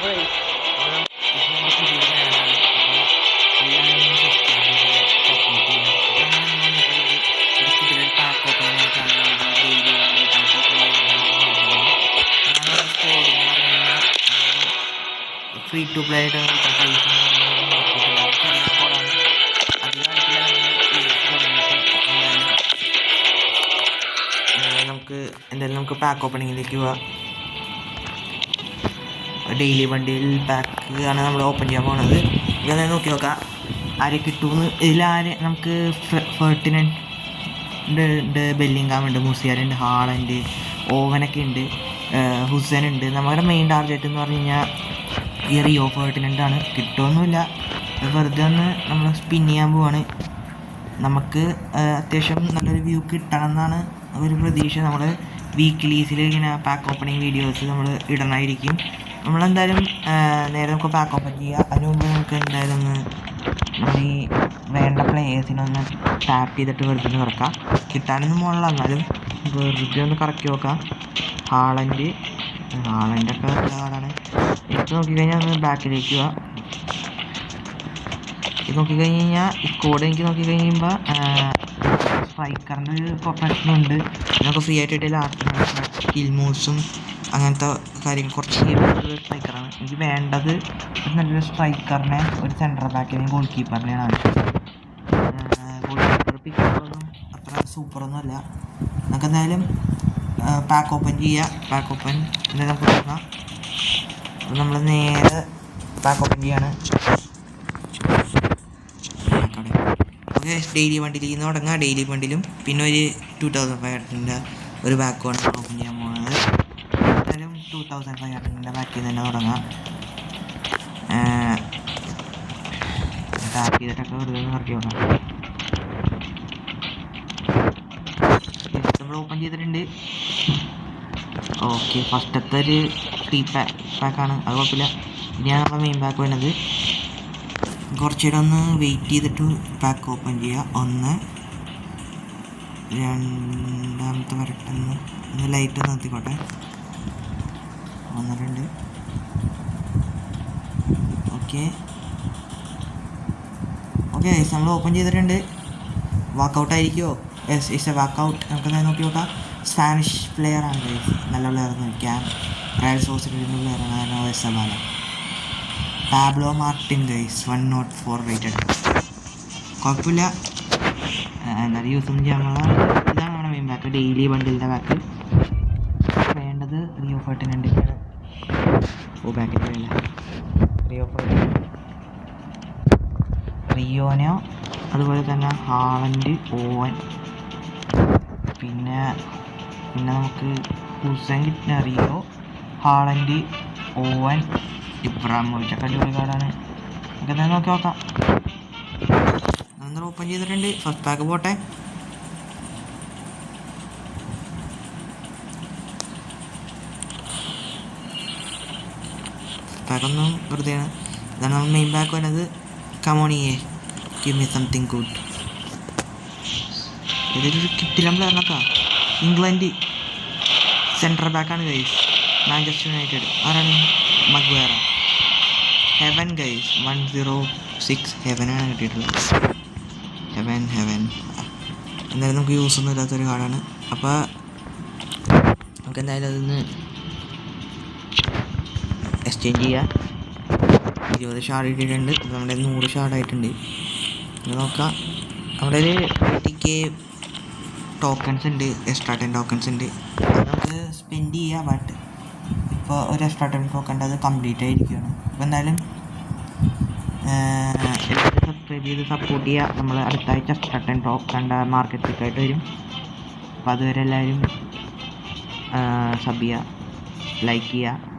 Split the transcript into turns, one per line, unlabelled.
Free to play ആയിട്ട് നമുക്ക് pack ഓപ്പണിങ്ങിലേക്ക് പോവാം. ഡെയിലി ബണ്ടിൽ പാക്ക് ആണ് നമ്മൾ ഓപ്പൺ ചെയ്യാൻ പോകുന്നത്. ഇങ്ങനെ നോക്കി നോക്കാം ആരെ കിട്ടുമെന്ന്. ഇതിലാരെ നമുക്ക് ഫെർട്ടിനൻഡ് ഉണ്ട്, ബെല്ലിംഗാം ഉണ്ട്, മുസിയാലുണ്ട്, ഹാളൻഡ്, ഓവനൊക്കെ ഉണ്ട്, ഹുസൈൻ ഉണ്ട്. നമ്മുടെ മെയിൻ ടാർഗറ്റ് എന്ന് പറഞ്ഞു കഴിഞ്ഞാൽ ഈ റിയോ ഫെർട്ടിനൻഡ് ആണ്. കിട്ടുമൊന്നുമില്ല, വെറുതെ ഒന്ന് നമ്മൾ സ്പിൻ ചെയ്യാൻ പോവാണ്. നമുക്ക് അത്യാവശ്യം നല്ലൊരു വ്യൂ കിട്ടണം എന്നാണ് ഒരു പ്രതീക്ഷ. നമ്മൾ വീക്ക്ലീസിൽ ഇങ്ങനെ പാക്ക് ഓപ്പണിങ് വീഡിയോസ് നമ്മൾ ഇടണമായിരിക്കും. നമ്മളെന്തായാലും നേരെ നമുക്ക് പാക്ക് ഓപ്പൺ ചെയ്യുക. അതിന് മുമ്പ് നമുക്ക് എന്തായാലും ഒന്ന് ഈ വേണ്ട പ്ലേയേഴ്സിനൊന്ന് ടാപ്പ് ചെയ്തിട്ട് വെറുതെ ഒന്ന് കിടക്കാം. കിട്ടാനൊന്നും മുകളിൽ എന്നാലും വെറുതെ ഒന്ന് കറക്കി നോക്കാം. ഹാളൻഡൊക്കെ നല്ല കാർഡാണ്. എടുത്ത് നോക്കിക്കഴിഞ്ഞാൽ ഒന്ന് ബാക്കിലേക്ക് പോവാം. ഇത് നോക്കിക്കഴിഞ്ഞ് കഴിഞ്ഞാൽ ഈ സ്കോഡ് എനിക്ക് നോക്കിക്കഴിയുമ്പോൾ സ്ട്രൈക്കറിൻ്റെ ഒരു പ്രശ്നമുണ്ട്. നമുക്ക് ഫ്രീ ആയിട്ട് കിട്ടിയ സ്കിൽ മൂവ്സും അങ്ങനത്തെ കാര്യങ്ങൾ കുറച്ച് സ്ട്രൈക്കറാണ് എനിക്ക് വേണ്ടത്. നല്ലൊരു സ്ട്രൈക്കറിനെ, ഒരു സെൻട്രൽ ബാക്കിനെയും ഗോൾ കീപ്പറിനെയാണ് ആവശ്യം. ഗോൾ കീപ്പർ പിക്കൊന്നും അത്ര സൂപ്പറൊന്നും അല്ല. നമുക്ക് എന്തായാലും പാക്ക് ഓപ്പൺ ചെയ്യുക. പാക്ക് ഓപ്പൺ എന്തായാലും നമുക്ക് നോക്കാം. അപ്പോൾ നമ്മൾ നേരെ പാക്ക് ഓപ്പൺ ചെയ്യാണ്. ഓക്കെ, ഡെയിലി ബണ്ടിൽ നിന്ന് തുടങ്ങുക. ഡെയിലി ബണ്ടിലും പിന്നെ ഒരു 2500 ഒരു ബാക്കുമാണ് ഓപ്പൺ ചെയ്യാൻ പോകുന്നത്. എന്തായാലും 2500 ബാക്കിൽ തന്നെ തുടങ്ങാം. ടാപ്പ് ചെയ്തിട്ടൊക്കെ വെറുതെ ഇറക്കി നോക്കാം. നമ്മൾ ഓപ്പൺ ചെയ്തിട്ടുണ്ട്. ഓക്കെ, ഫസ്റ്റത്തെ ഒരു ഫ്രീ പാക്കാണ്, അത് കുഴപ്പമില്ല. ഇനിയാണ് നമ്മുടെ മെയിൻ പാക്ക് വരുന്നത്. കുറച്ചുകൂടെ ഒന്ന് വെയിറ്റ് ചെയ്തിട്ട് പാക്ക് ഓപ്പൺ ചെയ്യുക. രണ്ടാമത്തെ വരട്ടെന്ന് ഒന്ന് ലൈറ്റ് നിർത്തിക്കോട്ടെ. 1 2. ഓക്കെ നമ്മൾ ഓപ്പൺ ചെയ്തിട്ടുണ്ട്. വാക്കൗട്ട് ആയിരിക്കുമോ? Yes, it's a walkout. നമുക്ക് നോക്കി നോക്കാം. സ്പാനിഷ് പ്ലെയർ ആണ് ഗൈസ്, നല്ല പ്ലെയർ നോക്കാം. റയൽ സോസിഡേഡിൻ്റെ പ്ലെയറാണ് എസബാല. Pablo Martin guys, 104 rated. കുഴപ്പമില്ല, എന്നാലും യൂസൊന്നും ചെയ്യാനുള്ള. ഇതാണ് നമ്മുടെ മെയിൻ പാക്ക്, ഡെയിലി ബണ്ടിലിൻ്റെ പാക്ക്. വേണ്ടത് റിയോ ഫെർട്ടിനൻഡിൻ്റെയാണ്. ബാക്കിൻ്റെ വേണ്ട റിയോ ഫെർട്ടിനൻഡ്, റിയോനോ, അതുപോലെ തന്നെ ഹാളൻഡ്, ഓവൻ, പിന്നെ നമുക്ക് ഹുസൈൻ കിട്ടുന്ന റിയോ, ഹാളൻഡ്, ഓവൻ, ഇബ്രാഹിമോവിച്ചൊക്കെ അടിപൊളി കാർഡാണ്. നമുക്ക് എന്തായാലും നോക്കാം. നമ്മൾ ഓപ്പൺ ചെയ്തിട്ടുണ്ട്. ഫസ്റ്റ് പാക്ക് പോട്ടെ. പാക്കൊന്നും വെറുതെയാണ്. ഇതാണ് നമ്മൾ മെയിൻ പാക്ക് വരുന്നത്. കമോണിയേ, ഗിവ് മീ സംതിങ് ഗുഡ്. ഇതൊരു കിട്ടില്ല പ്ലെയറിനൊക്കെ. ഇംഗ്ലണ്ട് സെൻട്രൽ ബാക്കാണ് ഗൈസ്, മാഞ്ചസ്റ്റർ യുണൈറ്റഡ്. ആരാണ്? മഗ്വേറ. ഹെവൻ ഗൈസ്, 106 ഹെവനാണ് കിട്ടിയിട്ടുള്ളത്. ഹെവൻ എന്തായാലും നമുക്ക് യൂസ് ഒന്നും ഇല്ലാത്തൊരു കാർഡാണ്. അപ്പോൾ നമുക്ക് എന്തായാലും അതൊന്ന് എക്സ്ചേഞ്ച് ചെയ്യുക. 20 ഷാർഡ് ഇട്ടിട്ടുണ്ട്. നമ്മുടെ 100 ഷാർഡായിട്ടുണ്ട്. നോക്കാം. നമ്മുടെ ഒരു 80K ടോക്കൺസ് ഉണ്ട്, എക്സ്ട്രാ 10 ടോക്കൺസ് ഉണ്ട്. അത് നമുക്ക് സ്പെൻഡ് ചെയ്യാം. ബട്ട് ഇപ്പോൾ ഒരു എക്സ്ട്രാ 10 ടോക്കൺ അത് കംപ്ലീറ്റ് ആയിരിക്കുകയാണ്. അപ്പോൾ എന്തായാലും സബ്സ്ക്രൈബ് ചെയ്ത് സപ്പോർട്ട് ചെയ്യുക. നമ്മൾ അടുത്ത ആഴ്ച എക്സ്ട്രാ 10 ടോക്കൺ മാർക്കറ്റ് പിക്കായിട്ട് വരും. അപ്പോൾ അതുവരെ എല്ലാവരും സബ് ചെയ്യുക, ലൈക്ക് ചെയ്യുക.